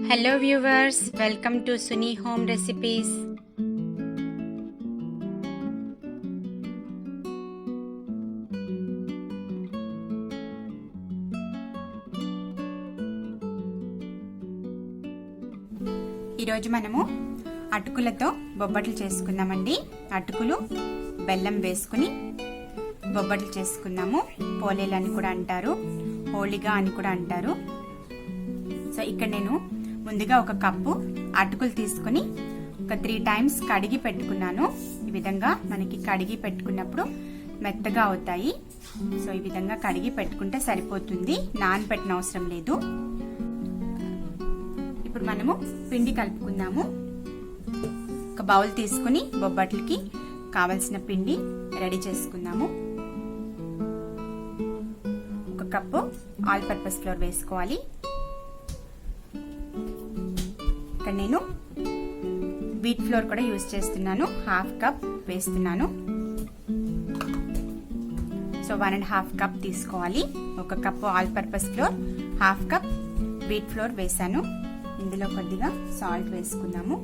Hello viewers, welcome to Suni home recipes. ఈరోజు మనము అటుకులతో బొబ్బట్లు చేసుకుందామండి. అటుకులు బెల్లం వేసుకుని బొబ్బట్లు చేసుకుందాము. పోలేలు అని కూడా అంటారు, హోళిగా అని కూడా అంటారు. సో ఇక్కడ నేను ముందుగా ఒక కప్పు అటుకులు తీసుకుని ఒక 3 times కడిగి పెట్టుకున్నాను. ఈ విధంగా మనకి కడిగి పెట్టుకున్నప్పుడు మెత్తగా అవుతాయి. సో ఈ విధంగా కడిగి పెట్టుకుంటే సరిపోతుంది, నానబెట్టిన అవసరం లేదు. ఇప్పుడు మనము పిండి కలుపుకుందాము. ఒక బౌల్ తీసుకుని బొబ్బట్లకి కావలసిన పిండి రెడీ చేసుకుందాము. ఒక కప్పు ఆల్ పర్పస్ ఫ్లోర్ వేసుకోవాలి. ఇక్కడ నేను వీట్ ఫ్లోర్ కూడా యూజ్ చేస్తున్నాను. 1/2 కప్ వేస్తున్నాను. సో 1.5 కప్ తీసుకోవాలి. ఒక cup all purpose floor, 1/2 cup wheat flour వేసాను. ఇందులో కొద్దిగా సాల్ట్ వేసుకుందాము.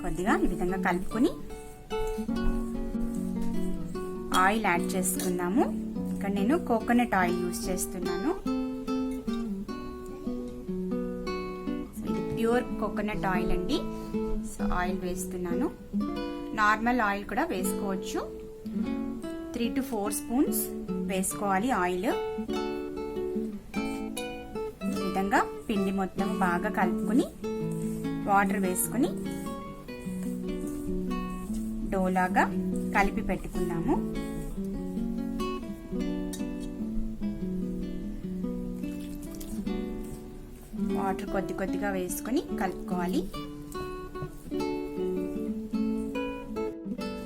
కొద్దిగా ఈ విధంగా కలుపుకొని ఆయిల్ యాడ్ చేసుకుందాము. ఇక్కడ నేను కోకోనట్ ఆయిల్ యూజ్ చేస్తున్నాను. ప్యూర్ కోకోనట్ ఆయిల్ అండి. సో ఆయిల్ వేస్తున్నాను. నార్మల్ ఆయిల్ కూడా వేసుకోవచ్చు. 3 to 4 spoons వేసుకోవాలి ఆయిల్. ఈ విధంగా పిండి మొత్తం బాగా కలుపుకొని వాటర్ వేసుకుని డోలాగా కలిపి పెట్టుకుందాము. వాటర్ కొద్ది కొద్దిగా వేసుకొని కలుపుకోవాలి.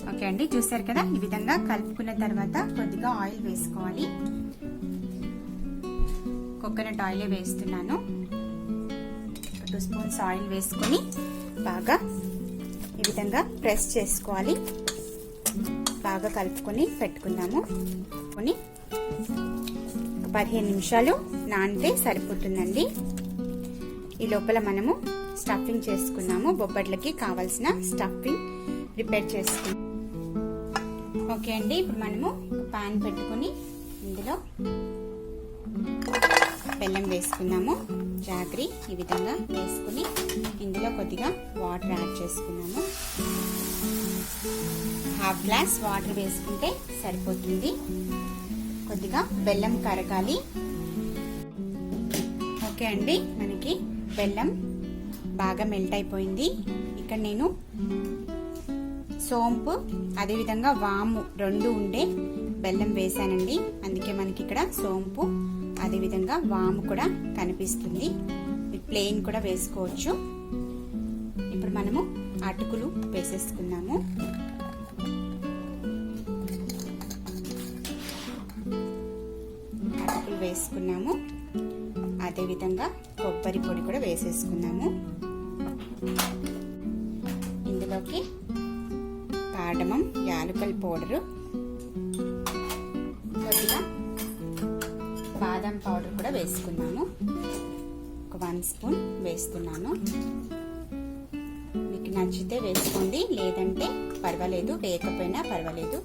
ఓకే అండి, చూసారు కదా. ఈ విధంగా కలుపుకున్న తర్వాత కొద్దిగా ఆయిల్ వేసుకోవాలి. కోకోనట్ ఆయిలే వేస్తున్నాను. 2 spoons ఆయిల్ వేసుకొని బాగా ఈ విధంగా ప్రెస్ చేసుకోవాలి. బాగా కలుపుకొని పెట్టుకుందాము. 15 నిమిషాలు నానితే సరిపోతుందండి. ఈ లోపల మనము స్టఫింగ్ చేసుకున్నాము. బొబ్బట్లకి కావాల్సిన స్టఫింగ్ ప్రిపేర్ చేసుకున్నాం. ఓకే అండి, ఇప్పుడు మనము పాన్ పెట్టుకుని ఇందులో బెల్లం వేసుకున్నాము. జాగ్రీ ఈ విధంగా వేసుకుని ఇందులో కొద్దిగా వాటర్ యాడ్ చేసుకున్నాము. 1/2 glass వాటర్ వేసుకుంటే సరిపోతుంది. కొద్దిగా బెల్లం కరగాలి. ఓకే అండి, మనకి బెల్లం బాగా మెల్ట్ అయిపోయింది. ఇక్కడ నేను సోంపు అదేవిధంగా వాము 2 ఉండే బెల్లం వేసానండి. అందుకే మనకి ఇక్కడ సోంపు అదేవిధంగా వాము కూడా కనిపిస్తుంది. ప్లెయిన్ కూడా వేసుకోవచ్చు. ఇప్పుడు మనము అటుకులు వేసేసుకున్నాము. అటుకులు వేసుకున్నాము. అదేవిధంగా కొబ్బరి పొడి కూడా వేసేసుకున్నాము. ఇందులోకి కాడమం, యాలకుల పౌడరు, కొద్దిగా బాదం పౌడర్ కూడా వేసుకున్నాము. ఒక 1 spoon వేస్తున్నాను. మీకు నచ్చితే వేసుకోండి, లేదంటే పర్వాలేదు, వేయకపోయినా పర్వాలేదు.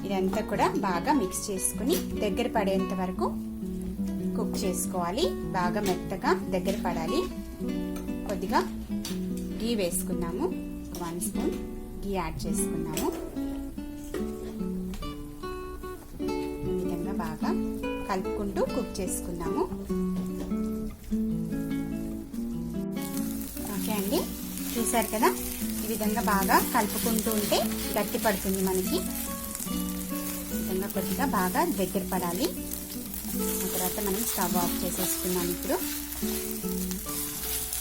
ఇదంతా కూడా బాగా మిక్స్ చేసుకుని దగ్గర పడేంత వరకు కుక్ చేసుకోవాలి. బాగా మెత్తగా దగ్గర పడాలి. కొద్దిగా గీ వేసుకున్నాము. 1 spoon గీ యాడ్ చేసుకున్నాము. ఈ విధంగా బాగా కలుపుకుంటూ కుక్ చేసుకున్నాము. ఓకే అండి, చూసారు కదా. ఈ విధంగా బాగా కలుపుకుంటూ ఉంటే గట్టి పడుతుంది మనకి. కొద్దిగా బాగా దగ్గర పడాలి. ఆ తర్వాత మనం స్టవ్ ఆఫ్ చేసేసుకున్నాం. ఇప్పుడు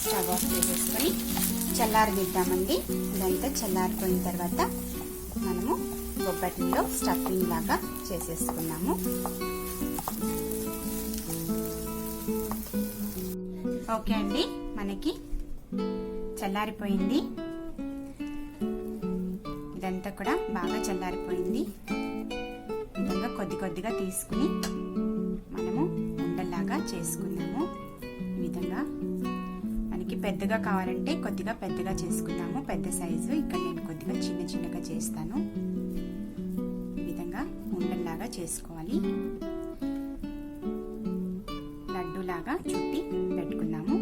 స్టవ్ ఆఫ్ చేసేసుకొని చల్లారనిద్దామండి. ఇదంతా చల్లారిపోయిన తర్వాత మనము బొబ్బట్లో స్టఫింగ్ లాగా చేసేసుకున్నాము. ఓకే అండి, మనకి చల్లారిపోయింది. ఇదంతా కూడా బాగా చల్లారిపోయింది. కొద్ది కొద్దిగా తీసుకుని మనము ఉండల్లాగా చేసుకుందాము. ఈ విధంగా మనకి పెద్దగా కావాలంటే కొద్దిగా పెద్దగా చేసుకుందాము, పెద్ద సైజు. ఇక్కడ నేను కొద్దిగా చిన్న చిన్నగా చేస్తాను. ఈ విధంగా ఉండల్లాగా చేసుకోవాలి. లడ్డూలాగా చుట్టి పెట్టుకుందాము.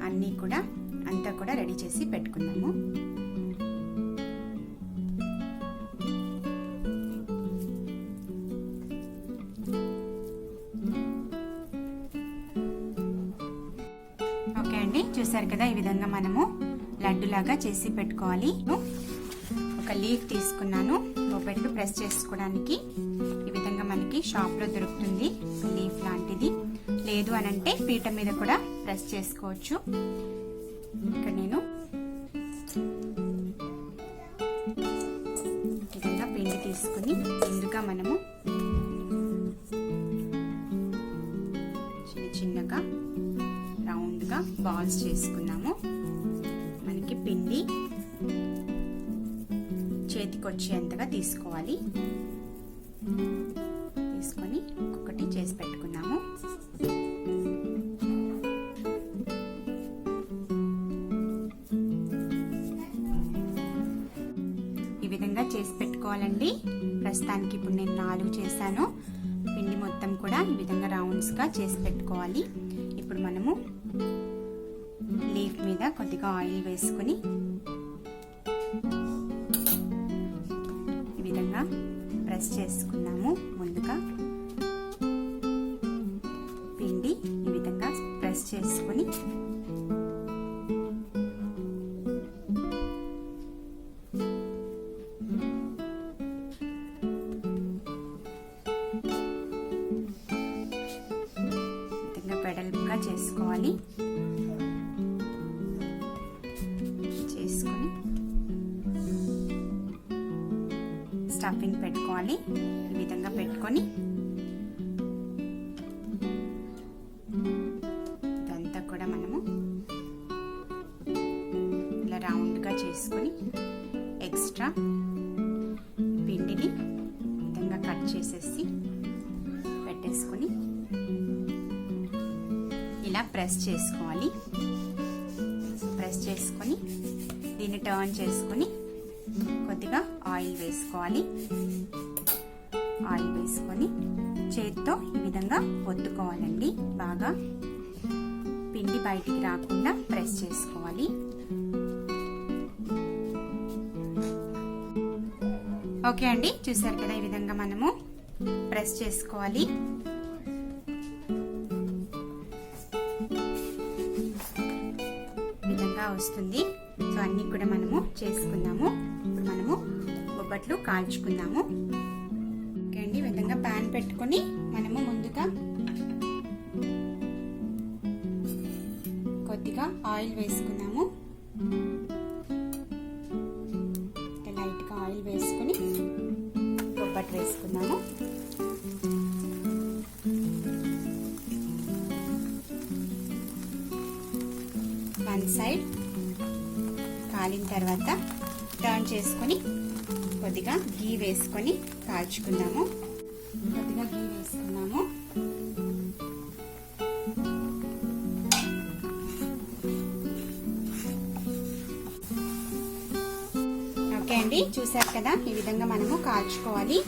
అన్నీ కూడా అంతా కూడా రెడీ చేసి పెట్టుకుందాము. ఓకే అండి, చూసారు కదా, ఈ విధంగా మనము లడ్డులాగా చేసి పెట్టుకోవాలి. ఒక లీఫ్ తీసుకున్నాను బొబ్బట్లు ప్రెస్ చేసుకోవడానికి. ఈ విధంగా మనకి షాప్లో దొరుకుతుంది లీఫ్ లాంటిది. లేదు అనంటే పీట మీద కూడా ప్రెస్ చేసుకోవచ్చు. ఇక్కడ నేను ఈ విధంగా పిండి తీసుకుని ముందుగా మనము చిన్న చిన్నగా రౌండ్గా బాల్స్ చేసుకున్నాము. మనకి పిండి చేతికి వచ్చేంతగా తీసుకోవాలి. తీసుకొని ఒక్కొక్కటి చేసి పెట్టుకున్నాము. ఈ విధంగా చేసి పెట్టుకోవాలండి. ప్రస్తుతానికి ఇప్పుడు నేను 4 చేశాను. పిండి మొత్తం కూడా ఈ విధంగా రౌండ్స్గా చేసి పెట్టుకోవాలి. ఇప్పుడు మనము లీఫ్ మీద కొద్దిగా ఆయిల్ వేసుకొని ఈ విధంగా ప్రెస్ చేసుకున్నాము. ముందుగా పిండి ఈ విధంగా ప్రెస్ చేసుకొని వెడల్పుగా చేసుకోవాలి. చేసుకొని స్టఫింగ్ పెట్టుకోవాలి. ఈ విధంగా పెట్టుకొని ఇదంతా కూడా మనము ఇలా రౌండ్గా చేసుకొని ఎక్స్ట్రా పిండిని ఈ విధంగా కట్ చేసేసి పెట్టేసుకొని ఇలా ప్రెస్ చేసుకోవాలి. ప్రెస్ చేసుకొని దీన్ని టర్న్ చేసుకొని కొద్దిగా ఆయిల్ వేసుకోవాలి. ఆయిల్ వేసుకొని చేతితో ఈ విధంగా ఒత్తుకోవాలండి. బాగా పిండి బయటికి రాకుండా ప్రెస్ చేసుకోవాలి. ఓకే అండి, చూసారు కదా, ఈ విధంగా మనము ప్రెస్ చేసుకోవాలి. వస్తుంది. సో అన్ని కూడా మనము చేసుకుందాము. ఇప్పుడు మనము బొబ్బట్లు కాల్చుకుందాము. ఓకే అండి, ఈ విధంగా ప్యాన్ పెట్టుకొని మనము ముందుగా కొద్దిగా ఆయిల్ వేసుకుందాము. లైట్గా ఆయిల్ వేసుకొని బొబ్బట్లు వేసుకుందాము. వన్ సైడ్ కాలిన తర్వాత టర్న్ చేసుకొని కొద్దిగా గీ వేసుకొని కాల్చుకుందాము. కొద్దిగా గీ వేసుకున్నాము. ఓకే అండి, చూసారు కదా, ఈ విధంగా మనము కాల్చుకోవాలి.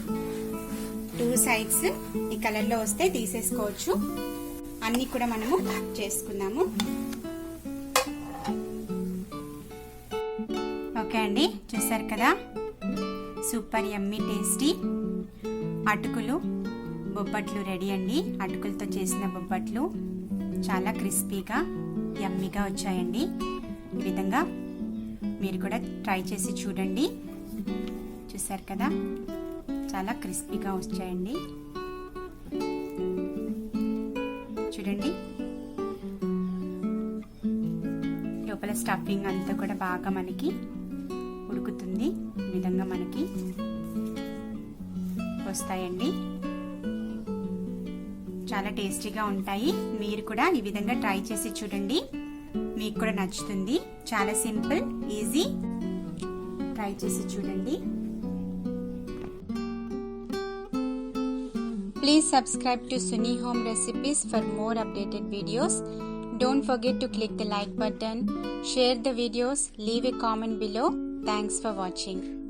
2 సైడ్స్ ఈ కలర్లో వస్తే తీసేసుకోవచ్చు. అన్ని కూడా మనము చేసుకుందాము. ఓకే అండి, చూసారు కదా, సూపర్ యమ్మీ టేస్టీ అటుకులు బొబ్బట్లు రెడీ అండి. అటుకులతో చేసిన బొబ్బట్లు చాలా క్రిస్పీగా యమ్మీగా వచ్చాయండి. ఈ విధంగా మీరు కూడా ట్రై చేసి చూడండి. చూసారు కదా, చాలా క్రిస్పీగా వచ్చాయండి. చూడండి, లోపల స్టఫింగ్ అంతా కూడా బాగా మనకి ఉడుకుతుంది. ఈ విధంగా మనకి వస్తాయండి. చాలా టేస్టీగా ఉంటాయి. మీరు కూడా ఈ విధంగా ట్రై చేసి చూడండి, మీకు కూడా నచ్చుతుంది. చాలా సింపుల్, ఈజీ. ట్రై చేసి చూడండి. Please subscribe to Suni Home Recipes for more updated videos. Don't forget to click the like button, share the videos, leave a comment below. Thanks for watching.